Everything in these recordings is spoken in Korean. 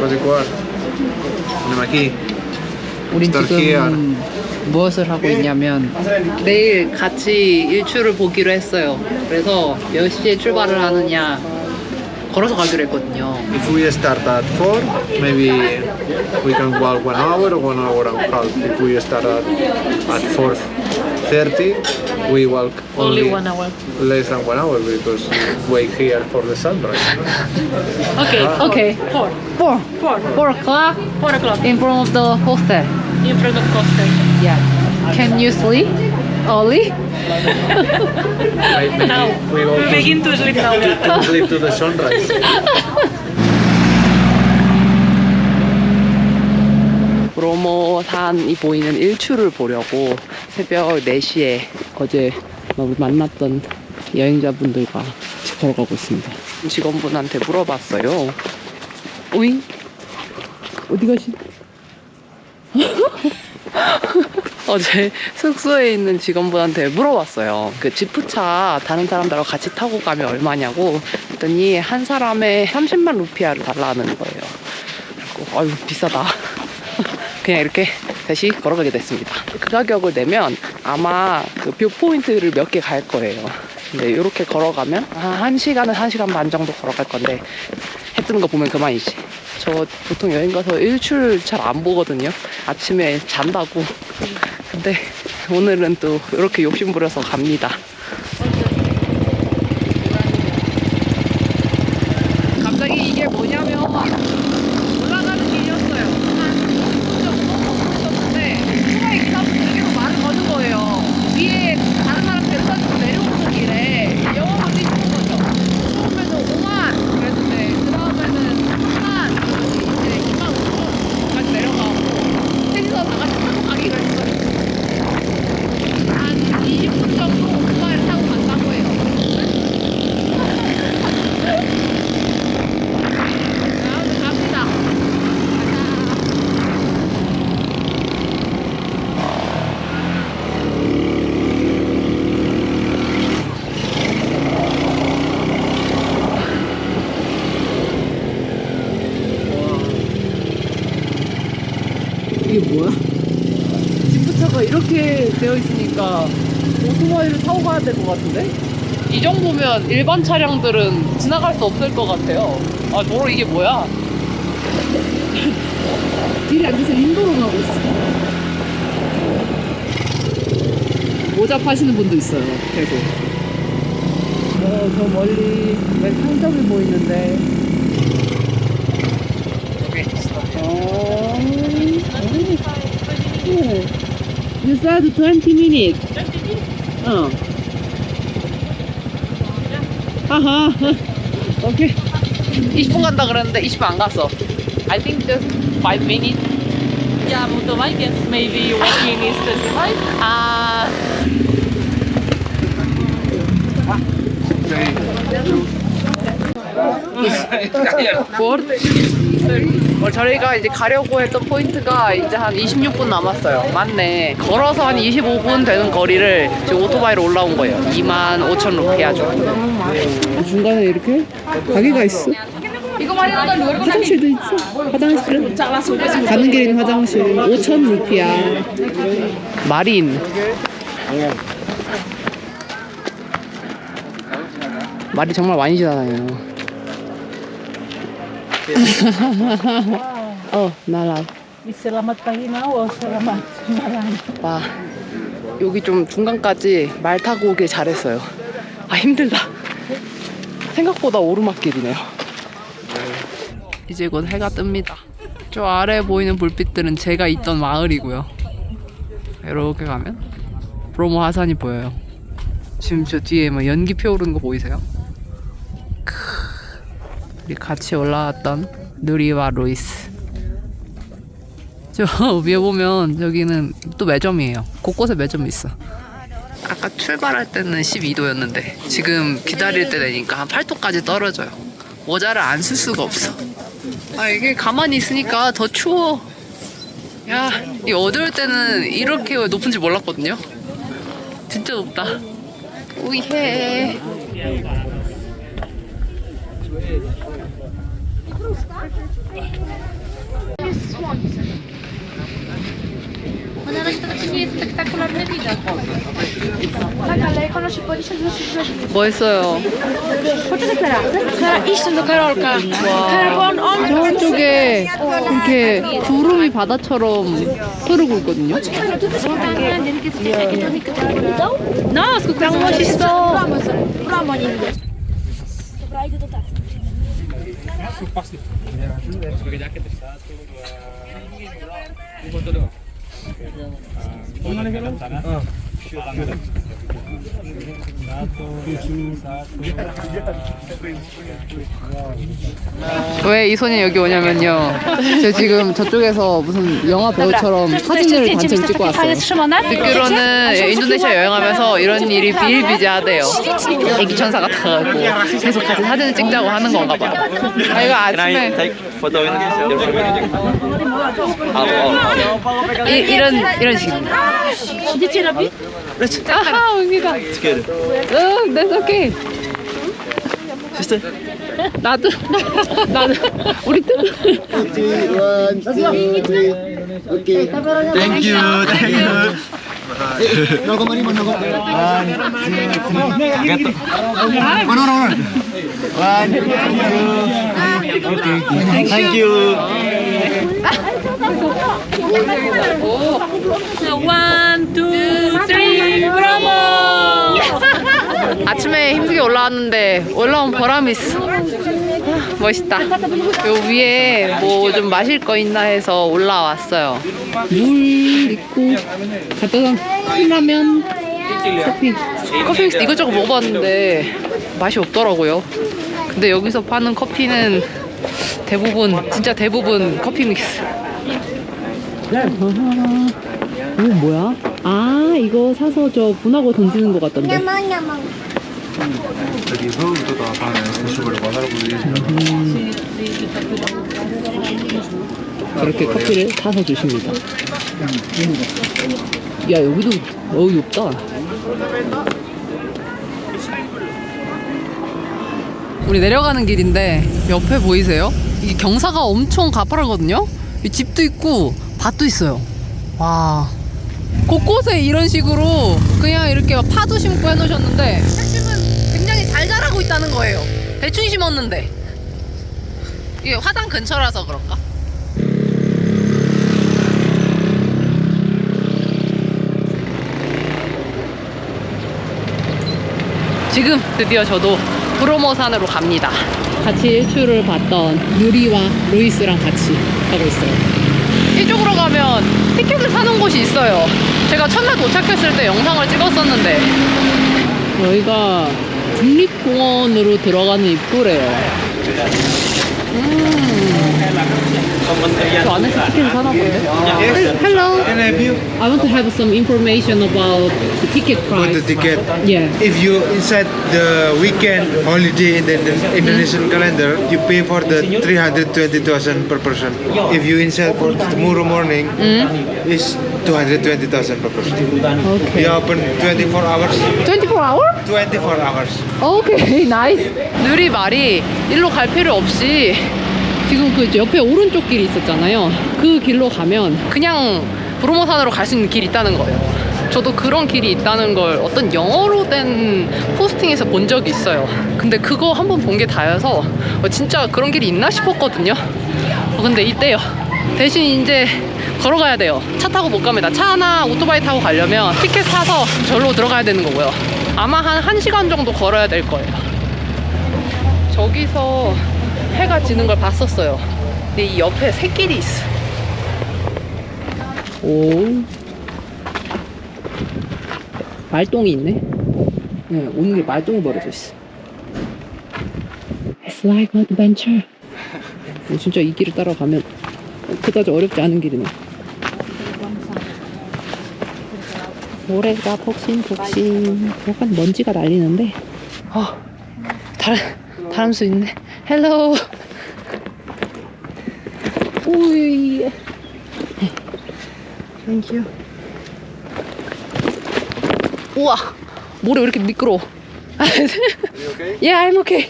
What's it called? I'm aquí. 우린 Start 지금 here. 무엇을 하고 있냐면 내일 같이 일출을 보기로 했어요. 그래서 몇 시에 출발을 하느냐 걸어서 가기로 했거든요. If we start at 4, maybe we can walk 1 hour or 1 hour and a half. If we start at 4:30, we walk Only 1 hour. less than 1 hour because we wait here for the sunrise. Okay. Okay. 4. 4 o'clock 4 o'clock. in front of the hostel. In front of Costa. Yeah. Can you sleep early? Maybe Now. we go We begin to sleep now. to sleep to the sunrise. 브로모 산이 보이는 일출을 보려고 새벽 4시에 어제 만났던 여행자분들과 같이 걸어가고 있습니다. 직원분한테 물어봤어요. 오잉? 어디 가시? 어제 숙소에 있는 직원분한테 물어봤어요. 그 지프차 다른 사람들하고 같이 타고 가면 얼마냐고 했더니 한 사람에 30만 루피아를 달라는 거예요. 그리고 아유 비싸다. 그냥 이렇게 다시 걸어가게 됐습니다. 그 가격을 내면 아마 그 뷰 포인트를 몇 개 갈 거예요. 근데 이렇게 걸어가면 한 1시간에서 1시간 반 정도 걸어갈 건데 해 뜨는 거 보면 그만이지. 저 보통 여행 가서 일출 잘 안 보거든요. 아침에 잔다고. 근데 오늘은 또 이렇게 욕심 부려서 갑니다. 갑자기 이게 뭐냐면 올라가는 길이었어요. 한 20분 정도 걸었었는데 추가의 기사분들이 계속 말을 거는 거예요. 위에 다른 사람 데려다주고 내려오는 길에 영어로 뛰는 거죠. 처음에는 5만 그랬는데 그 다음에는 3만 이제 2만 5천까지 내려가고 셋이서 다 같이 타고 가기로 했어요. 한 20분 정도 오토바이를 타고 간다고 해요. 다음에 갑시다. 이게 뭐야? 지프차가 이렇게 되어 있으니까 오토바이를 타고 가야 될 것 같은데? 이 정도면 일반 차량들은 지나갈 수 없을 것 같아요. 아, 도로 이게 뭐야? 길이 안 돼서 인도로 가고 있어. 모자 파시는 분도 있어요, 계속. 저 멀리 왜 상점이 보이는데. You said 20 minutes. 하하. 오케이. 20분 간다 그랬는데 20분 안 갔어. I think just 5 minutes. Yeah, motorbike, yes. Maybe walking is 25. 아. 저희가 이제 가려고 했던 포인트가 이제 한 26분 남았어요. 맞네. 걸어서 한 25분 되는 거리를 지금 오토바이로 올라온 거예요. 25,000 루피아죠. 중간에 이렇게 가게가 있어. 화장실도 있어. 화장실은 가는 길에 있는 화장실 5,000 루피아. 마린. 말이 정말 많이 지나다녀요. 나라. Selamat pagi now, selamat malam. 와, 여기 좀 중간까지 말 타고 오길 잘했어요. 아, 힘들다. 생각보다 오르막길이네요. 이제 곧 해가 뜹니다. 저 아래에 보이는 불빛들은 제가 있던 마을이고요. 이렇게 가면 브로모 하산이 보여요. 지금 저 뒤에 막 연기 피어오르는 거 보이세요? 우리 같이 올라왔던 누리와 루이스. 저 위에 보면 여기는 또 매점이에요. 곳곳에 매점이 있어. 아까 출발할 때는 12도였는데 지금 기다릴 때 되니까 한 8도까지 떨어져요. 모자를 안 쓸 수가 없어. 아, 이게 가만히 있으니까 더 추워. 야, 이 어두울 때는 이렇게 높은지 몰랐거든요. 진짜 높다. 우이해. Na razie to nie jest spektakularny widok. Tak, ale jak ona się policzy, to się zrobi. 뭐 했어요? Poczekaj, Klara, idź tam do Karolka. Klara, bo on... 저쪽에 이렇게 구름이 바다처럼 흐르고 있거든요. No, skoro 멋있어. Dobra, idę do taty. 왜 이 손이 여기 오냐면요. 제가 지금 저쪽에서 무슨 영화 배우처럼 사진을 단체로 찍고 왔어요. 듣기로는 인도네시아 여행하면서 이런 일이 비일비재하대요. 애기 천사 같아가지고 계속 같이 사진을 찍자고 하는 건가 봐요. 아, 이거 아침에 photo in your family? 이런 식입니다. 아하, 옵니다. Together. 응, that's okay. Sister? 나도 우리 뜯. Thank you. Thank you. Thank you. So 1, 2, 3, 브라보! 아침에 힘들게 올라왔는데 올라온 보람이 있어. 멋있다. 요 위에 뭐 좀 마실 거 있나 해서 올라왔어요. 물 있고 간단한 컵라면, 커피 믹스 이것저것 먹어봤는데 맛이 없더라고요. 근데 여기서 파는 커피는 진짜 대부분 커피 믹스. 이거 뭐야? 아, 이거 사서 저 분하고 던지는 것 같던데. 저렇게 커피를 사서 주십니다. 야, 여기도 높다. 우리 내려가는 길인데 옆에 보이세요? 이 경사가 엄청 가파르거든요? 이 집도 있고 밭도 있어요. 와, 곳곳에 이런 식으로 그냥 이렇게 파도 심고 해놓으셨는데 핵심은 굉장히 잘 자라고 있다는 거예요. 대충 심었는데 이게 화산 근처라서 그런가? 지금 드디어 저도 브로모산으로 갑니다. 같이 일출을 봤던 누리와 루이스랑 같이 가고 있어요. 이쪽으로 가면 티켓을 사는 곳이 있어요. 제가 첫날 도착했을 때 영상을 찍었었는데 여기가 국립공원으로 들어가는 입구래요. 저 안에서 티켓을 사나 본데? Hello. Can I help you I want to have some information about the ticket price. with the ticket? Yeah. If you inside the weekend holiday in the Indonesian calendar, you pay for the 320,000 per person. If you inside for tomorrow morning, it's 220,000 per person. Okay. We open 24 hours. 24 hour? 24 hours. 오케이, 나이스. 누리 말이 일로 갈 필요 없이 지금 그 옆에 오른쪽 길이 있었잖아요. 그 길로 가면 그냥 브로모산으로 갈 수 있는 길이 있다는 거예요. 저도 그런 길이 있다는 걸 어떤 영어로 된 포스팅에서 본 적이 있어요. 근데 그거 한번 본 게 다여서 진짜 그런 길이 있나 싶었거든요. 근데 있대요. 대신 이제 걸어가야 돼요. 차 타고 못 갑니다. 차나 오토바이 타고 가려면 티켓 사서 절로 들어가야 되는 거고요. 아마 한 1시간 정도 걸어야 될 거예요. 저기서 해가 지는 걸 봤었어요. 근데 이 옆에 새길이 있어. 오, 말똥이 있네. 네, 오는 게 말똥이 버려져 있어. It's like adventure. 진짜 이 길을 따라가면 그다지 어렵지 않은 길이네. 모래가 폭신폭신. 약간 먼지가 날리는데. 다른 수 있네. 헬로. 오이. 땡큐. 우와, 모래 왜 이렇게 미끄러워. Okay? Yeah, I'm okay.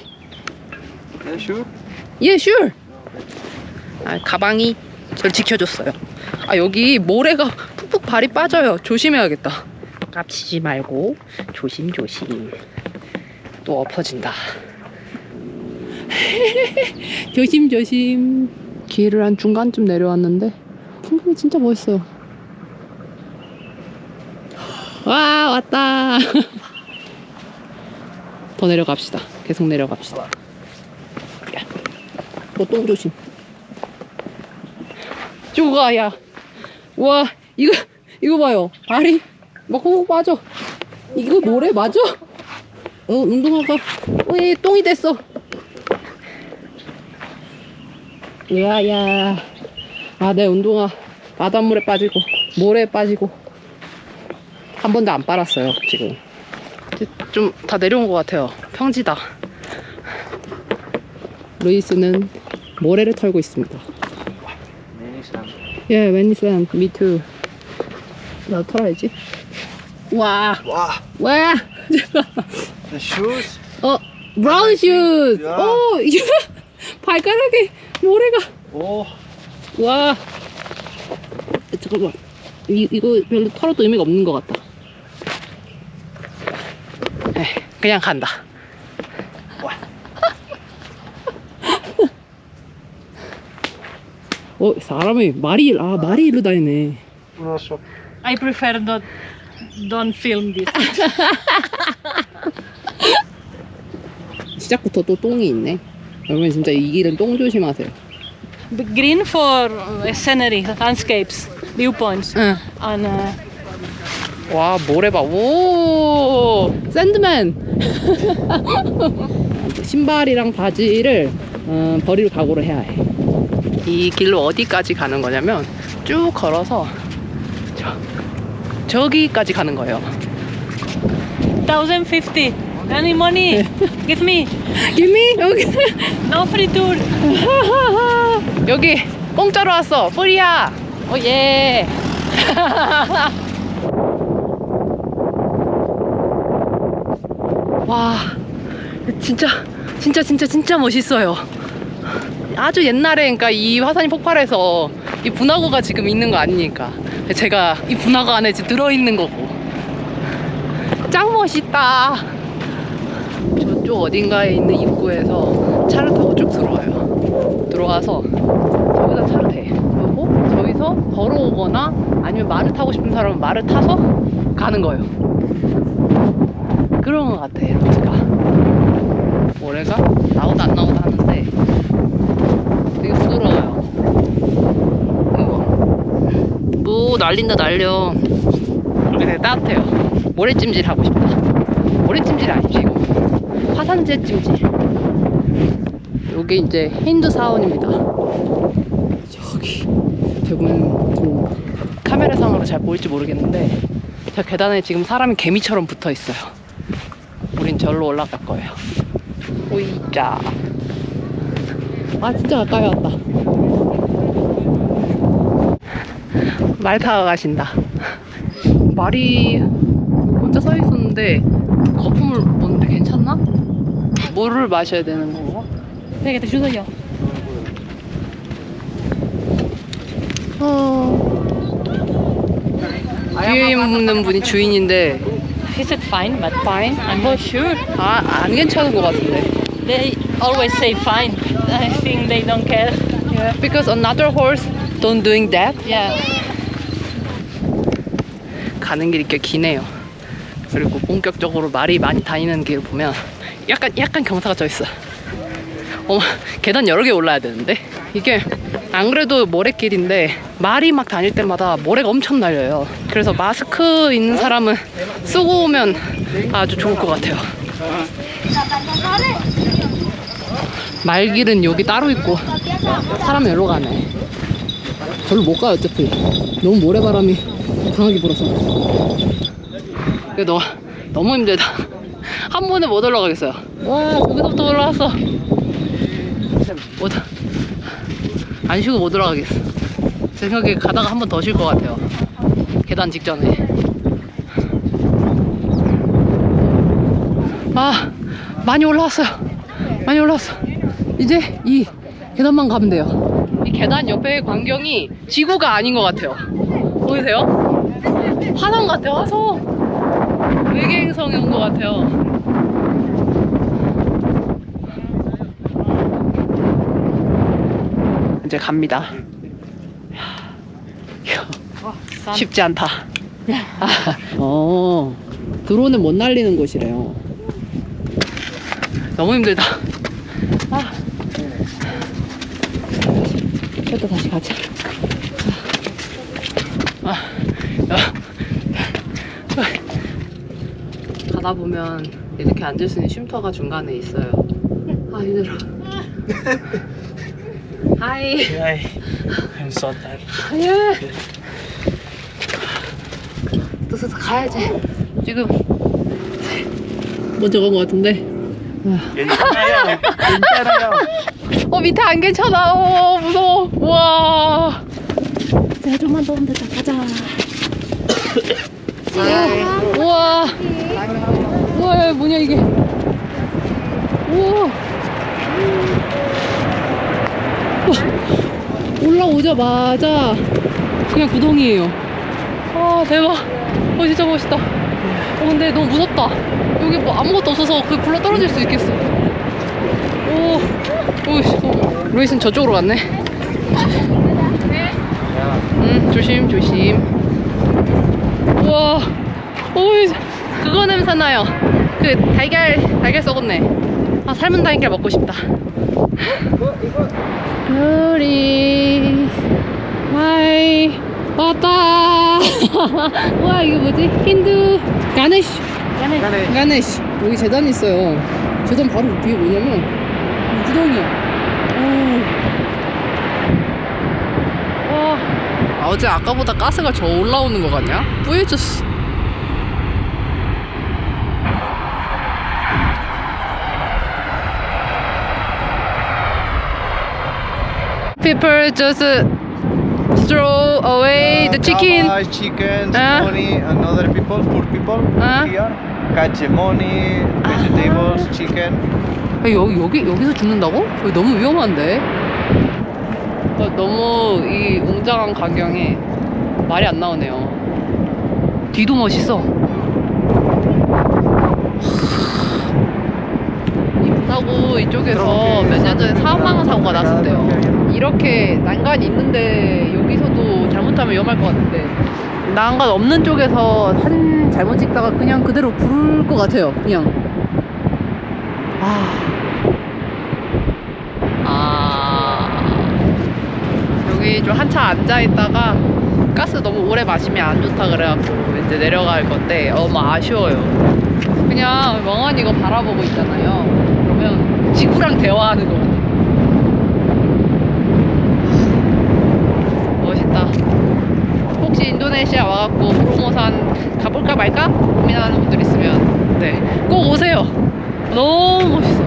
Yeah, sure. Yeah, sure. 아, 가방이 저를 지켜줬어요. 아, 여기 모래가 푹푹 발이 빠져요. 조심해야겠다. 깝치지 말고 조심조심. 또 엎어진다. 조심조심. 길을 한 중간쯤 내려왔는데 풍경이 진짜 멋있어요. 와, 왔다. 더 내려갑시다. 계속 내려갑시다. 똥 조심. 쪼가, 야. 와, 이거 봐요. 발이 막 훅 빠져. 이거 모래 맞아? 운동화가, 똥이 됐어. 야. 아, 내 운동화 바닷물에 빠지고, 모래에 빠지고. 한 번도 안 빨았어요, 지금. 좀 다 내려온 것 같아요. 평지다. 루이스는 모래를 털고 있습니다. 예, many sand. Me too. 나도 털어야지. 와. The shoes. brown shoes. 야. 오, 이거 발가락에 모래가. Oh. 와. 잠깐만. 이거 별로 털어도 의미가 없는 것 같다. 에이, 그냥 간다. 사람이 말이 일로 다니네. I prefer don't film this. 시작부터 또 똥이 있네. 여러분 진짜 이 길은 똥 조심하세요. The green for scenery, landscapes, viewpoints. 응. And 와, 모래 봐. 오, 샌드맨. 신발이랑 바지를 버릴 각오를 해야 해. 이 길로 어디까지 가는 거냐면 쭉 걸어서 저기까지 가는 거예요. 1,050. Any money? Give me. 김이 여기 No free tour. 여기 공짜로 왔어. 프리야. 예. 와, 진짜 멋있어요. 아주 옛날에, 그러니까 이 화산이 폭발해서 이 분화구가 지금 있는 거 아니니까 제가 이 분화구 안에 지금 들어있는 거고. 짱 멋있다. 저쪽 어딘가에 있는 입구에서 차를 타고 쭉 들어와서 저기다 차를 대. 그리고 저기서 걸어오거나 아니면 말을 타고 싶은 사람은 말을 타서 가는 거예요. 그런 것 같아, 루트가. 모래가 나오다 안 나오다 하는데 되게 부드러워요. 이거 날린다 날려. 여기 되게 따뜻해요. 모래찜질 하고 싶다. 모래찜질이 아니지 이거. 화산재 찜질. 요게 이제 힌두사원입니다. 저기 보면 좀 카메라상으로 잘 보일지 모르겠는데 저 계단에 지금 사람이 개미처럼 붙어 있어요. 우린 절로 올라갈 거예요. 오이자. 아, 진짜 가까이 왔다. 말 타고 가신다. 말이 혼자 서 있었는데 거품을 보는데 괜찮나? 물을 마셔야 되는 건가? Venga, te ayudo yo. 뒤에 있는 분이 주인인데 He said fine, but fine? I'm not sure. 안 괜찮은 것 같은데. They always say fine. I think they don't care. Yeah, because another horse don't doing that. Yeah. 가는 길이 꽤 기네요. 그리고 본격적으로 말이 많이 다니는 길 보면 약간 경사가 져 있어. 계단 여러 개 올라야 되는데 이게 안 그래도 모래길인데 말이 막 다닐 때마다 모래가 엄청 날려요. 그래서 마스크 있는 사람은 쓰고 오면 아주 좋을 것 같아요. 말길은 여기 따로 있고 사람이 여기로 가네. 저를 못 가요 어차피. 너무 모래바람이 강하게 불어서. 근데 너무 힘들다. 한 번에 못 올라가겠어요. 와, 저기서부터 올라왔어. 안 쉬고 못 올라가겠어. 제 생각에 가다가 한 번 더 쉴 것 같아요. 계단 직전에. 아, 많이 올라왔어요. 많이 올라왔어. 이제 이 계단만 가면 돼요. 이 이 계단 옆에 광경이 지구가 아닌 것 같아요. 보이세요? 화성 같아요, 화성. 외계행성이 온 것 같아요. 이제 갑니다. 쉽지 않다. 드론은 못 날리는 곳이래요. 너무 힘들다. 또 다시 가자. 가다 보면 이렇게 앉을 수 있는 쉼터가 중간에 있어요. 힘들어. 하이. Hi. I'm so tired. 예. 또 가야지. 지금 먼저 간 것 같은데. 괜찮아요. 괜찮아요. 밑에 안 괜찮아. 무서워. 우와. 내가 좀만 더 오면 됐다. 가자. 우와. 우와, 뭐냐 이게. 우와. 올라오자마자 그냥 구덩이에요. 대박. 진짜 멋있다. 근데 너무 무섭다. 여기 뭐 아무것도 없어서 그 굴러 떨어질 수 있겠어. 루이스는 저쪽으로 갔네. 조심 조심. 우와. 그거 냄새 나요. 그 달걀 썩었네. 삶은 달걀 먹고 싶다. 우리 하이 왔다. 와, 이거 뭐지? 힌두 가네시. 여기 재단 있어요. 재단 바로 뒤에 뭐냐면 구덩이야. 어제 아까보다 가스가 더 올라오는 것 같냐? 뿌얘졌어. People just throw away the chicken. Chickens, money, and other people, poor people here. Catch money, vegetables, chicken. 여기서 죽는다고? 너무 위험한데? 너무 이 웅장한 광경에 말이 안 나오네요. 뒤도 멋있어. 하고 이쪽에서 몇 년 전에 사망 사고가 났었대요. 이렇게 난간이 있는데 여기서도 잘못하면 위험할 것 같은데, 난간 없는 쪽에서 사진 잘못 찍다가 그냥 그대로 부를 것 같아요. 그냥 여기 좀 한참 앉아있다가 가스 너무 오래 마시면 안 좋다 그래갖고 이제 내려갈 건데 너무 아쉬워요. 그냥 멍하니 이거 바라보고 있잖아요. 그러면 지구랑 대화하는 거 같아요. 멋있다. 혹시 인도네시아 와갖고 브로모산 가볼까 말까 고민하는 분들 있으면 꼭 오세요. 너무 멋있어.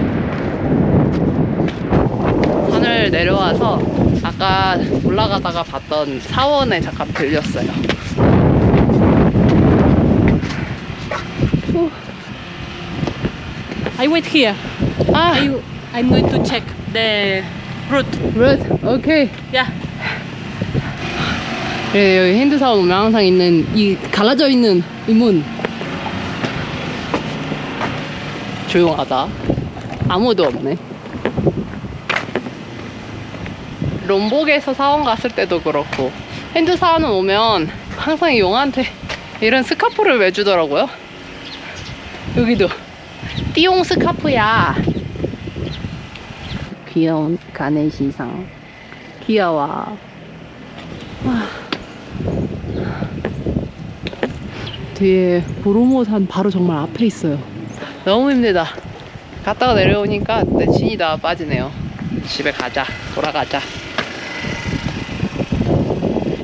산을 내려와서 아까 올라가다가 봤던 사원에 잠깐 들렸어요. I wait here. I'm going to check the route. 오케이. Yeah. 그래, 여기 힌두 사원 오면 항상 있는 이 갈라져 있는 이 문. 조용하다. 아무도 없네. 롬복에서 사원 갔을 때도 그렇고 힌두 사원 오면 항상 용한테 이런 스카프를 매주더라고요. 여기도 띠용 스카프야. 귀여운 가네시상. 귀여워. 뒤에 보로모산 바로 정말 앞에 있어요. 너무 힘들다. 갔다가 내려오니까 내 진이 다 빠지네요. 집에 가자. 돌아가자.